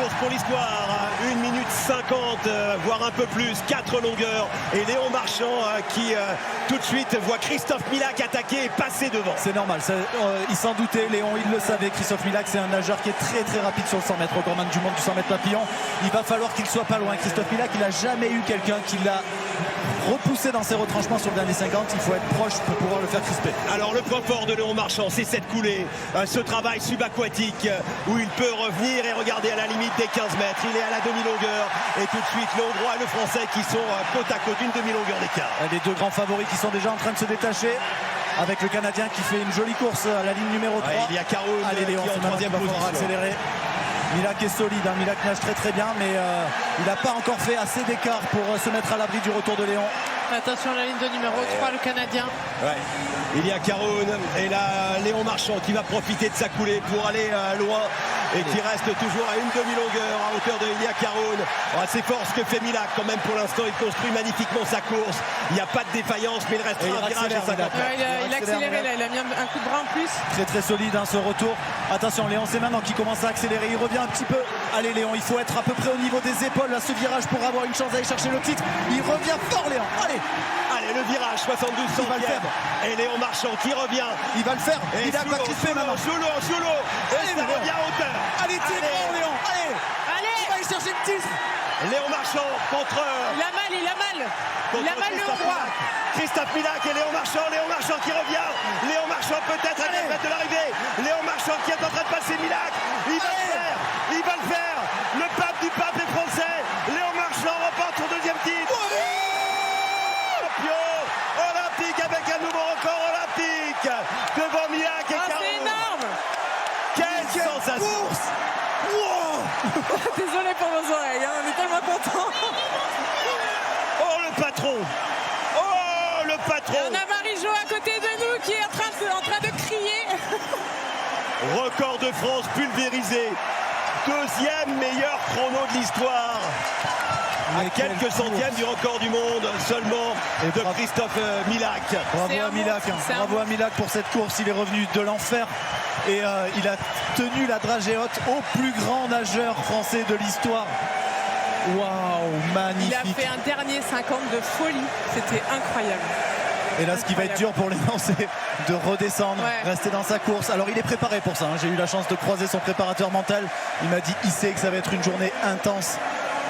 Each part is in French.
course pour l'histoire. 1 minute 50, voire un peu plus, 4 longueurs. Et Léon Marchand qui tout de suite voit Christophe Milak attaquer et passer devant. C'est normal, il s'en doutait, Léon, il le savait. Christophe Milak, c'est un nageur qui est très très rapide sur le 100 mètres, recordman du monde du 100 mètres papillon. Il va falloir qu'il soit pas loin. Christophe Milak, il n'a jamais eu quelqu'un qui l'a repoussé dans ses retranchements sur le dernier 50. Il faut être proche pour pouvoir le faire crisper. Alors le point fort de Léon Marchand, c'est cette coulée, ce travail subaquatique où il peut revenir et regarder à la limite des 15 mètres. Il est à la demi-longueur et tout de suite le Hongrois et le Français qui sont côte à côte, une demi-longueur d'écart. Les deux grands favoris qui sont déjà en train de se détacher, avec le Canadien qui fait une jolie course à la ligne numéro 3. Il y a Caron Allez Léon, qui est en troisième position. Accélérer. Milak est solide, hein. Milak nage très très bien, mais il n'a pas encore fait assez d'écart pour se mettre à l'abri du retour de Léon. Attention à la ligne de numéro 3, le Canadien. Ouais. Il y a Caron et là Léon Marchand qui va profiter de sa coulée pour aller loin et qui reste toujours à une demi-longueur à hauteur de Ilia Caron. C'est fort ce que fait Milak quand même pour l'instant. Il construit magnifiquement sa course. Il n'y a pas de défaillance, mais il reste un virage et 50. Il a accéléré là, il a mis un coup de bras en plus. Très très solide ce retour. Attention, Léon, c'est maintenant qu'il commence à accélérer. Il revient un petit peu. Allez Léon, il faut être à peu près au niveau des épaules à ce virage pour avoir une chance d'aller chercher le titre. Il revient fort Léon. Allez, le virage 72 centièmes. Et Léon Marchand qui revient. Il va le faire. Et il va crisper maintenant. Sous l'eau. Et ça revient à hauteur. Allez, tire Léon. Allez. Il va y chercher le titre. Léon Marchand contre... Il a mal le Hongrois. Christophe Milak et Léon Marchand qui revient. Léon Marchand peut-être à 4 mètres de l'arrivée. Léon Marchand qui est en train de passer Milak. Il va le faire. Le pape du pape est français. Léon Marchand remporte son deuxième titre. Champion olympique avec un nouveau record olympique devant Milak et Caron. C'est énorme. Quelle sensation. Désolé pour vos oreilles, on est tellement contents. Oh le patron. Et on a Marie-Jo à côté de nous qui est en train de crier. Record de France pulvérisé. Deuxième meilleur chrono de l'histoire. À quelques centièmes du record du monde seulement de Christophe Milak. Bravo à Milak pour cette course. Il est revenu de l'enfer et il a tenu la dragée haute au plus grand nageur français de l'histoire. Waouh, magnifique. Il a fait un dernier 50 de folie. C'était incroyable. Et là, ce qui va être dur pour Léon, c'est de redescendre, rester dans sa course. Alors, il est préparé pour ça. J'ai eu la chance de croiser son préparateur mental. Il m'a dit, il sait que ça va être une journée intense.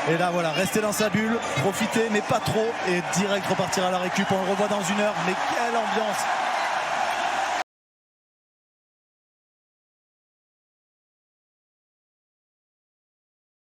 Et là, voilà, rester dans sa bulle, profiter, mais pas trop. Et direct repartir à la récup. On le revoit dans 1 heure. Mais quelle ambiance!